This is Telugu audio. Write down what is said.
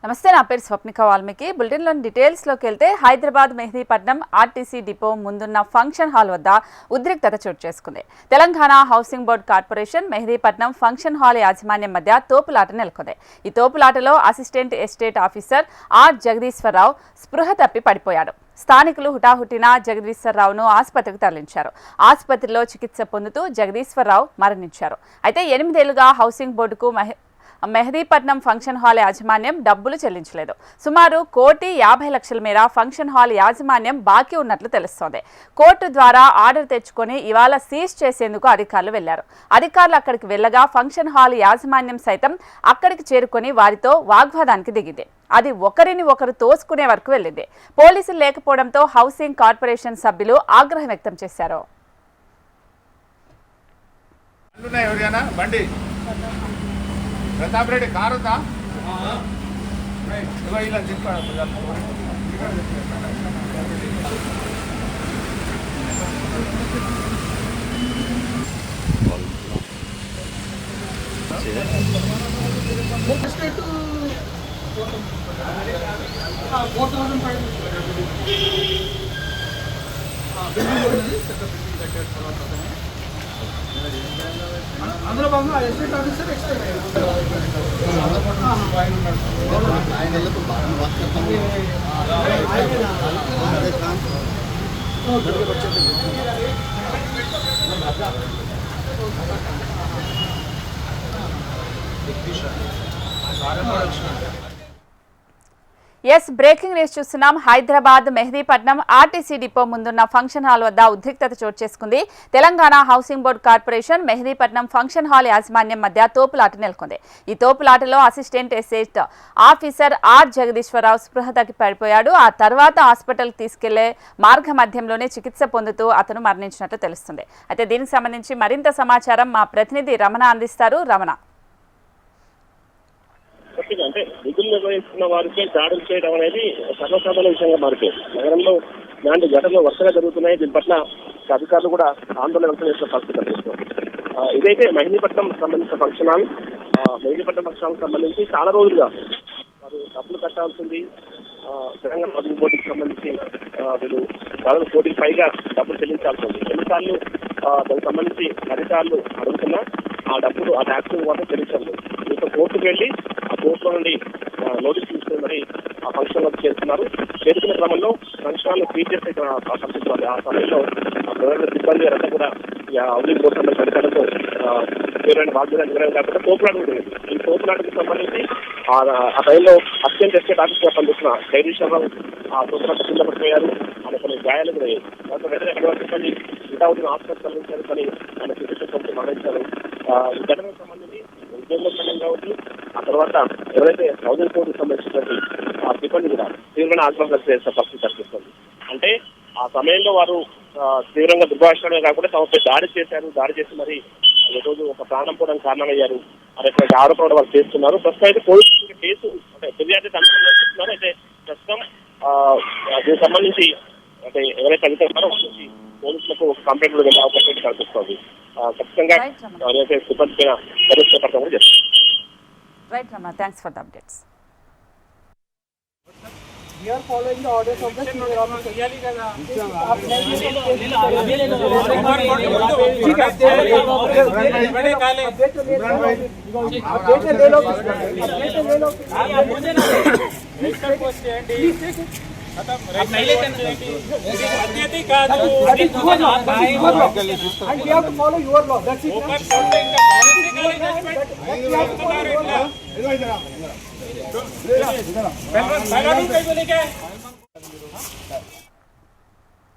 నమస్తే, నా పేరు స్వప్నిక వాల్మీకి. బులెటిన్లోని డీటెయిల్స్లోకి వెళ్తే హైదరాబాద్ మెహదీపట్నం ఆర్టీసీ డిపో ముందున్న ఫంక్షన్ హాల్ వద్ద ఉద్రిక్తత చోటు చేసుకుంది. Telangana housing board corporation Mehdipatnam function hall యాజమాన్యం మధ్య తోపులాట నెలకొంది. ఈ తోపులాటలో assistant estate officer R Jagadeeshwar Rao స్పృహ తప్పి పడిపోయాడు. స్థానికులు హుటాహుటిన జగదీశ్వరరావును ఆసుపత్రికి తరలించారు. ఆసుపత్రిలో చికిత్స పొందుతూ జగదీశ్వరరావు మరణించారు. అయితే 8 ఏళ్లుగా హౌసింగ్ బోర్డుకు మెహదీపట్నం ఫంక్షన్ హాల్ యాజమాన్యం డబ్బులు చెల్లించలేదు. సుమారు 1,50,00,000 మేర ఫంక్షన్ హాల్ యాజమాన్యం బాకీ ఉన్నట్లు తెలుస్తోంది. కోర్టు ద్వారా ఆర్డర్ తెచ్చుకొని ఇవాళ సీజ్ చేసేందుకు అధికారులు వెళ్లారు. అధికారులు అక్కడికి వెళ్లగా ఫంక్షన్ హాల్ యాజమాన్యం సైతం అక్కడికి చేరుకొని వారితో వాగ్వాదానికి దిగింది. అది ఒకరిని ఒకరు తోసుకునే వరకు వెళ్ళింది. పోలీసులు లేకపోవడంతో హౌసింగ్ కార్పొరేషన్ సభ్యులు ఆగ్రహం వ్యక్తం చేశారు. ప్రతాప్ రెడ్డి కారు ఇలా చెప్పాడు. అందులో భాగంగా estate officer extend breaking news చూస్తున్నాం. హైదరాబాద్ మెహదీపట్నం ఆర్టీసీ డిపో ముందున్న ఫంక్షన్ హాల్ వద్ద ఉద్రిక్తత చోటు చేసుకుంది. Telangana housing board corporation Mehdipatnam function hall యాజమాన్యం మధ్య తోపులాట నెలకొంది. ఈ తోపులాటలో assistant estate officer R Jagadeeshwar Rao స్పృహ తప్పి పడిపోయాడు. ఆ తర్వాత హాస్పిటల్కి తీసుకెళ్లే మార్గ మధ్యంలోనే చికిత్స పొందుతూ అతను మరణించినట్లు తెలుస్తుంది. అయితే దీనికి సంబంధించి మరింత సమాచారం మా ప్రతినిధి రమణ అందిస్తారు. రమణ, అంటే విధులు నిర్వహిస్తున్న వారికే దాడులు చేయడం అనేది సర్వసాధారణ విషయంగా మారిపోయింది. నగరంలో ఇలాంటి ఘటనలు వరుసగా జరుగుతున్నాయి. దీని పట్ల అధికారులు కూడా ఆందోళన వ్యక్తం చేసిన పరిస్థితి కనిపిస్తుంది. ఇదైతే మెహదీపట్నం సంబంధించిన function hall. Mehdipatnam function hall సంబంధించి చాలా రోజులుగా వారు డబ్బులు కట్టాల్సింది. తెలంగాణ హౌసింగ్ బోర్డుకి సంబంధించి వీళ్ళు దాదాపు 1 కోటికి పైగా డబ్బులు చెల్లించాల్సి ఉంది. ఎన్నిసార్లు దానికి సంబంధించి అధికారులు అడుగుతున్నా ఆ డబ్బులు ఆ ట్యాక్స్ మాత్రం చెల్లించాలి. ఇంకా కోర్టుకు వెళ్ళి ఆ కోర్టులో నుండి నోటీస్ తీసుకుని మరి ఆ ఫంక్షన్ వర్క్ చేస్తున్నారు. చేరుకున్న క్రమంలో ఫంక్షన్ హాల్ సీజ్ చేసే పరిస్థితులు. ఆ సమయంలో సిబ్బంది అంతా కూడా హౌసింగ్ బోర్డు సంబంధించిన అధికారులతో తీవ్రమైన బాధ్యత కాకుండా తోపులాట ఉంటుంది. ఈ తోపులాటకు సంబంధించి ఆ టైంలో అసిస్టెంట్ ఎస్టేట్ ఆఫీసర్ పనిచేస్తున్న జగదీశ్వరరావు ఆ తోపులాట కింద పడిపోయారు. ఆయన కొన్ని గాయాలు కూడా అయ్యాయి. దాంతో వెంటనే ఎక్కడ సిబ్బంది ఇటావుడిని హాస్పిటల్ తరలించారు. కానీ ఆయన చికిత్స పొంది మరణించారు. ఈ ఘటనకు సంబంధించి ఉద్యోగ సంఘం కావచ్చు, ఆ తర్వాత ఎవరైతే హౌసింగ్ బోర్డుకు సంబంధించినటువంటి ఆ సిబ్బంది కూడా తీవ్రమైన ఆత్మహత్య చేసే పరిస్థితి కనిపిస్తుంది. అంటే ఆ సమయంలో వారు తీవ్రంగా దుర్భాషణమే కాకుండా తమపై దాడి చేశారు. దాడి చేసి మరి ఈరోజు ఒక ప్రాణం పోవడానికి కారణమయ్యారు అనేటువంటి ఆరోపణలు వాళ్ళు చేస్తున్నారు. ప్రస్తుతం అయితే పోలీసులు కేసు అంటే ఫిర్యాదు చేస్తున్నారు. అయితే ప్రస్తుతం దీనికి సంబంధించి అంటే ఎవరైతే అధికారులు పోలీసులకు కంప్లైంట్ కూడా వెళ్ళే అవకాశం కనిపిస్తుంది. ఖచ్చితంగా ఎవరైతే సిబ్బంది పైన చర్య చేపట్టడం కూడా చేస్తారు. Right Ramana, thanks for the updates. We are following the orders of the senior officer. And we have to follow your law. That's it.